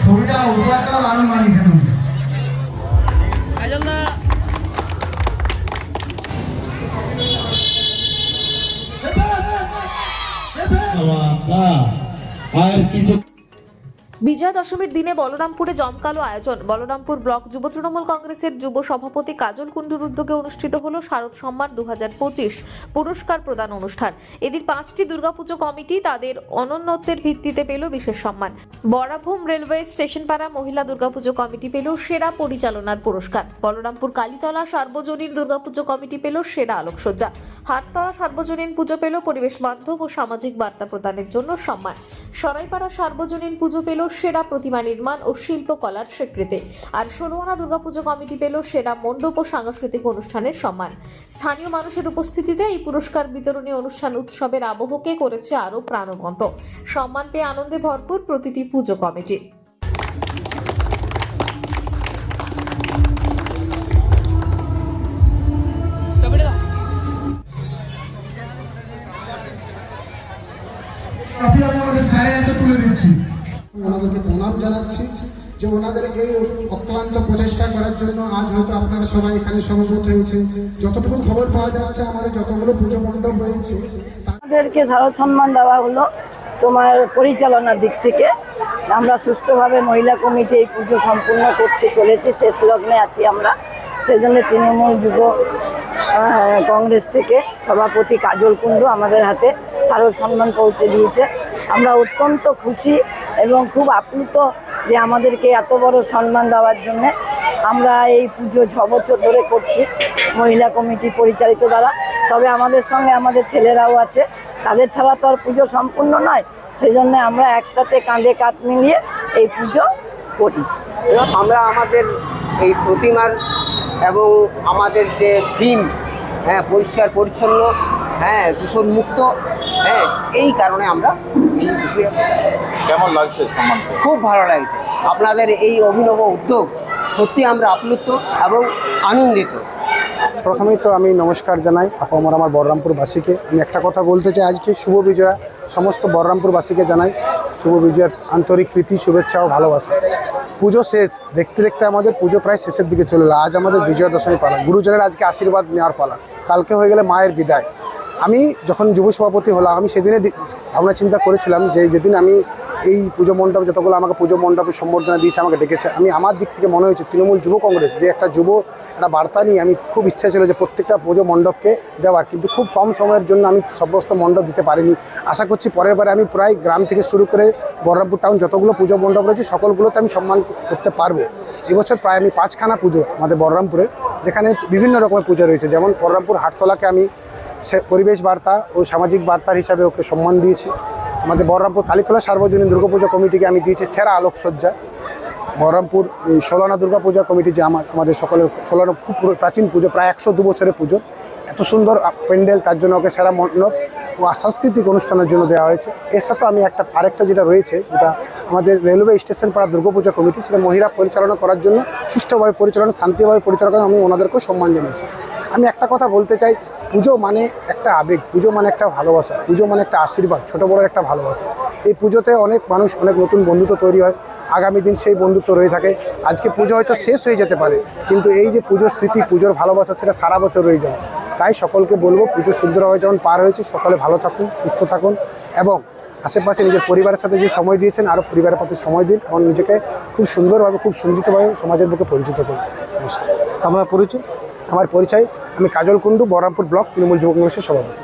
ছবিটা উপহারটা দারুণ বানিয়েছেন উনি। আর কিছু বিজয়া দশমীর দিনে বলরামপুরে জমকালো আয়োজন। বলরামপুর ব্লক যুব তৃণমূল কংগ্রেসের যুব সভাপতি কাজল কুণ্ডুর উদ্যোগে অনুষ্ঠিত হলো শারদ সম্মান 2025 পুরস্কার প্রদান অনুষ্ঠান। এদিন 5টি দুর্গাপুজো কমিটি তাদের অনন্যত্বের ভিত্তিতে পেল বিশেষ সম্মান। বরাভূম রেলওয়ে স্টেশনপাড়া মহিলা দুর্গাপুজো কমিটি পেল সেরা পরিচালনার পুরস্কার। বলরামপুর কালীতলা সার্বজনীন দুর্গাপুজো কমিটি পেল সেরা আলোকসজ্জা। হাটতলা সার্বজনীন পুজো পেল পরিবেশ বান্ধব ও সামাজিক বার্তা প্রদানের জন্য সম্মান। সরাইপাড়া সার্বজনীন পুজো পেল সেরা প্রতিমা নির্মাণ ও শিল্পকলার স্বীকৃতি। আর ষোলোয়ানা দুর্গাপুজো কমিটি পেল সেরা মণ্ডপ ও সাংস্কৃতিক অনুষ্ঠানের সম্মান। স্থানীয় মানুষের উপস্থিতিতে এই পুরস্কার বিতরণী অনুষ্ঠান উৎসবের আবহকে করেছে আরো প্রাণবন্ত। সম্মান পেয়ে আনন্দে ভরপুর প্রতিটি পুজো কমিটি। আমি আমাদের স্যারের হাতে তুলে দিচ্ছি। ওনাদেরকে প্রণাম জানাচ্ছি যে ওনাদের এই অক্লান্ত প্রচেষ্টা করার জন্য আজ হয়তো আপনারা সবাই এখানে সমবেত হয়েছে। যতটুকু খবর পাওয়া যাচ্ছে আমাদের যতগুলো পুজো মণ্ডপ রয়েছে আমাদেরকে শারদ সম্মান দেওয়া হলো তোমার পরিচালনার দিক থেকে। আমরা সুষ্ঠুভাবে মহিলা কমিটি এই পুজো সম্পূর্ণ করতে চলেছি, শেষ লগ্নে আছি আমরা। সেই জন্য তৃণমূল যুব কংগ্রেস থেকে সভাপতি কাজল কুণ্ডু আমাদের হাতে শারদ সম্মান পৌঁছে দিয়েছে। আমরা অত্যন্ত খুশি এবং খুব আপ্লুত যে আমাদেরকে এত বড় সম্মান দেওয়ার জন্যে। আমরা এই পুজো 6 বছর ধরে করছি মহিলা কমিটি পরিচালিত দ্বারা। তবে আমাদের সঙ্গে আমাদের ছেলেরাও আছে, তাদের ছাড়া তো আর পুজো সম্পূর্ণ নয়। সেই জন্য আমরা একসাথে কাঁধে কাঁধ মিলিয়ে এই পুজো করি। আমরা আমাদের এই প্রতিমার এবং আমাদের যে থিম, পরিষ্কার পরিচ্ছন্ন, দূষণ মুক্ত, এই কারণে আমরা কেমন লাগছে সম্মান? খুব ভালো লাগছে। আপনাদের এই অভিনব উদ্যোগ সত্যি আমরা আপ্লুত এবং আনন্দিত। প্রথমেই তো আমি নমস্কার জানাই আমার বলরামপুরবাসীকে। আমি একটা কথা বলতে চাই, আজকে শুভ বিজয়া। সমস্ত বলরামপুরবাসীকে জানাই শুভ বিজয়ার আন্তরিক প্রীতি, শুভেচ্ছা ও ভালোবাসা। পুজো শেষ, দেখতে দেখতে আমাদের পুজো প্রায় শেষের দিকে চলে এলো। আজ আমাদের বিজয়া দশমী পালা, গুরুজনের আজকে আশীর্বাদ নেওয়ার পালা, কালকে হয়ে গেলে মায়ের বিদায়। আমি যখন যুব সভাপতি হলাম, আমি সেদিনে ভাবনা চিন্তা করেছিলাম যে যেদিন আমি এই পুজো মণ্ডপ যতগুলো আমাকে পুজো মণ্ডপে সম্বর্ধনা দিয়েছে, আমাকে ডেকেছে, আমি আমার দিক থেকে মনে হয়েছে তৃণমূল যুব কংগ্রেস যে একটা একটা বার্তা নিয়ে আমি খুব ইচ্ছা ছিল যে প্রত্যেকটা পুজো মণ্ডপকে দেওয়ার, কিন্তু খুব কম সময়ের জন্য আমি সমস্ত মণ্ডপ দিতে পারিনি। আশা করছি পরের বারে আমি প্রায় গ্রাম থেকে শুরু করে বলরামপুর টাউন যতগুলো পুজো মণ্ডপ রয়েছে সকলগুলোতে আমি সম্মান করতে পারবো। এবছর প্রায় আমি 5খানা পুজো আমাদের বলরামপুরের, যেখানে বিভিন্ন রকমের পুজো রয়েছে। যেমন বলরামপুর হাটতলাকে আমি পরিবেশ বার্তা ও সামাজিক বার্তার হিসাবে ওকে সম্মান দিয়েছি। আমাদের বলরামপুর কালীতলা সার্বজনীন দুর্গাপুজো কমিটিকে আমি দিয়েছি সেরা আলোকসজ্জা। বলরামপুর ষোলোয়ানা দুর্গাপূজা কমিটি যে আমাদের সকলের ষোলোয়ানা খুব প্রাচীন পুজো, প্রায় 102 বছরের পুজো, এত সুন্দর প্যান্ডেল, তার জন্য ওকে সেরা মণ্ডপ ও সাংস্কৃতিক অনুষ্ঠানের জন্য দেওয়া হয়েছে। এর সাথে আমি আরেকটা যেটা রয়েছে, যেটা আমাদের রেলওয়ে স্টেশন পাড়া দুর্গাপূজা কমিটি, সেটা মহিলা পরিচালনা করার জন্য সুষ্ঠুভাবে পরিচালনা, শান্তিভাবে পরিচালনা করার আমি ওনাদেরকেও সম্মান জানিয়েছি। আমি একটা কথা বলতে চাই, পুজো মানে একটা আবেগ, পুজো মানে একটা ভালোবাসা, পুজো মানে একটা আশীর্বাদ, ছোটো বড়োর একটা ভালোবাসা। এই পুজোতে অনেক মানুষ, অনেক নতুন বন্ধুত্ব তৈরি হয়, আগামী দিন সেই বন্ধুত্ব রয়ে থাকে। আজকে পুজো হয়তো শেষ হয়ে যেতে পারে, কিন্তু এই যে পুজোর স্মৃতি, পুজোর ভালোবাসা, সেটা সারা বছর রয়ে যাবে। তাই সকলকে বলবো, পুজো সুন্দরভাবে যেমন পার হয়েছে, সকলে ভালো থাকুন, সুস্থ থাকুন এবং আশেপাশে নিজের পরিবারের সাথে যে সময় দিয়েছেন আরও পরিবারের প্রতি সময় দিন এবং নিজেকে খুব সুন্দরভাবে, খুব সঞ্চিতভাবে সমাজের বুকে পরিচিত করুন। নমস্কার। আমার পরিচয় আমি কাজল কুণ্ডু, বহরমপুর ব্লক তৃণমূল যুব কংগ্রেসের সভাপতি।